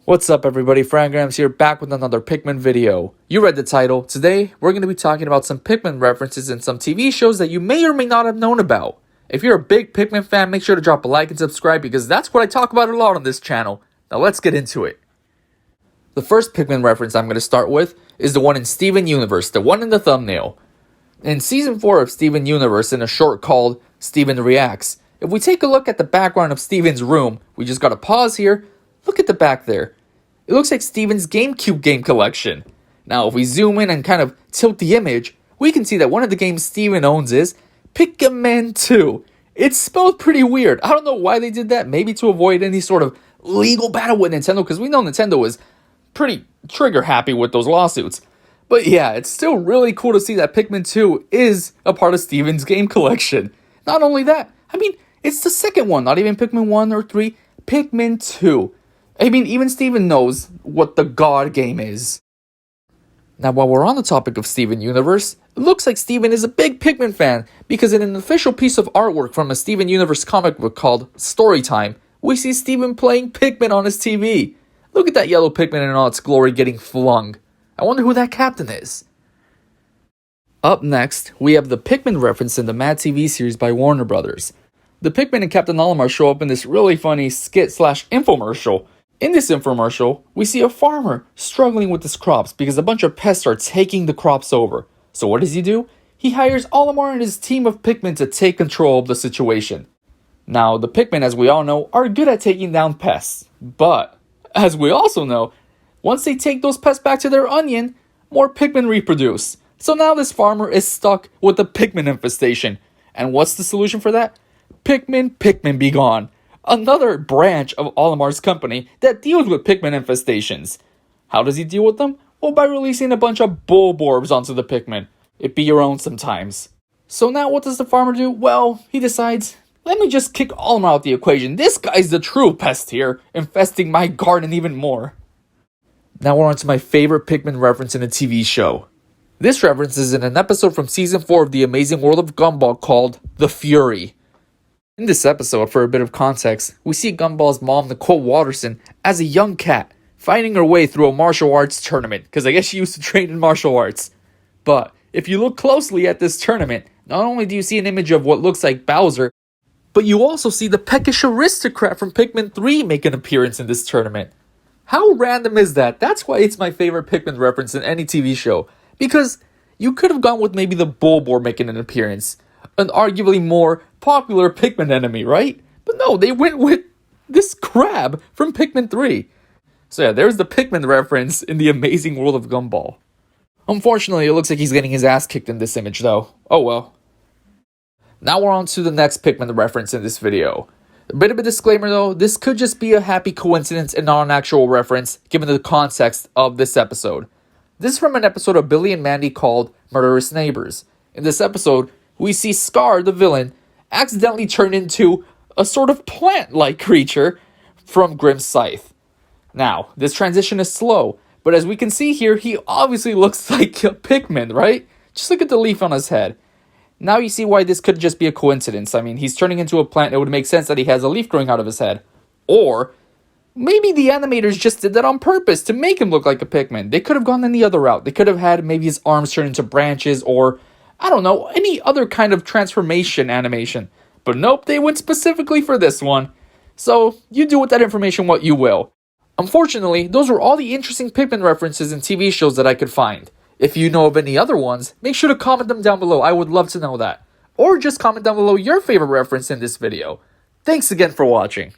What's up everybody, Frangrams here, back with another Pikmin video. You read the title. Today, we're going to be talking about some Pikmin references in some TV shows that you may or may not have known about. If you're a big Pikmin fan, make sure to drop a like and subscribe because that's what I talk about a lot on this channel. Now let's get into it. The first Pikmin reference I'm going to start with is the one in Steven Universe, the one in the thumbnail. In Season 4 of Steven Universe, in a short called Steven Reacts, if we take a look at the background of Steven's room, we just gotta pause here, look at the back there. It looks like Steven's GameCube game collection. Now, if we zoom in and kind of tilt the image, we can see that one of the games Steven owns is Pikmin 2. It's spelled pretty weird. I don't know why they did that. Maybe to avoid any sort of legal battle with Nintendo, because we know Nintendo is pretty trigger happy with those lawsuits. But yeah, it's still really cool to see that Pikmin 2 is a part of Steven's game collection. Not only that, I mean, it's the second one, not even Pikmin 1 or 3, Pikmin 2. I mean, even Steven knows what the God game is. Now, while we're on the topic of Steven Universe, it looks like Steven is a big Pikmin fan because in an official piece of artwork from a Steven Universe comic book called Storytime, we see Steven playing Pikmin on his TV. Look at that yellow Pikmin in all its glory getting flung. I wonder who that captain is. Up next, we have the Pikmin reference in the Mad TV series by Warner Brothers. The Pikmin and Captain Olimar show up in this really funny skit/infomercial. In this infomercial, we see a farmer struggling with his crops because a bunch of pests are taking the crops over. So what does he do? He hires Olimar and his team of Pikmin to take control of the situation. Now, the Pikmin, as we all know, are good at taking down pests. But, as we also know, once they take those pests back to their onion, more Pikmin reproduce. So now this farmer is stuck with a Pikmin infestation. And what's the solution for that? Pikmin be gone. Another branch of Olimar's company that deals with Pikmin infestations. How does he deal with them? Well, by releasing a bunch of Bulborbs onto the Pikmin. It be your own sometimes. So now what does the farmer do? Well, he decides, let me just kick Olimar out the equation. This guy's the true pest here, infesting my garden even more. Now we're on to my favorite Pikmin reference in a TV show. This reference is in an episode from Season 4 of The Amazing World of Gumball called The Fury. In this episode, for a bit of context, we see Gumball's mom, Nicole Watterson, as a young cat, fighting her way through a martial arts tournament, because I guess she used to train in martial arts. But, if you look closely at this tournament, not only do you see an image of what looks like Bowser, but you also see the peckish aristocrat from Pikmin 3 make an appearance in this tournament. How random is that? That's why it's my favorite Pikmin reference in any TV show, because you could have gone with maybe the Bulborb making an appearance, an arguably more popular Pikmin enemy, right? But no, they went with this crab from Pikmin 3. So yeah, there's the Pikmin reference in The Amazing World of Gumball. Unfortunately, it looks like he's getting his ass kicked in this image though. Oh well. Now we're on to the next Pikmin reference in this video. A bit of a disclaimer though, this could just be a happy coincidence and not an actual reference, given the context of this episode. This is from an episode of Billy and Mandy called Murderous Neighbors. In this episode, we see Scar, the villain, accidentally turn into a sort of plant-like creature from Grimm's Scythe. Now, this transition is slow, but as we can see here, he obviously looks like a Pikmin, right? Just look at the leaf on his head. Now you see why this could just be a coincidence. I mean, he's turning into a plant, it would make sense that he has a leaf growing out of his head. Or, maybe the animators just did that on purpose to make him look like a Pikmin. They could have gone any other route. They could have had maybe his arms turn into branches or, I don't know, any other kind of transformation animation. But nope, they went specifically for this one. So, you do with that information what you will. Unfortunately, those were all the interesting Pikmin references in TV shows that I could find. If you know of any other ones, make sure to comment them down below. I would love to know that. Or just comment down below your favorite reference in this video. Thanks again for watching.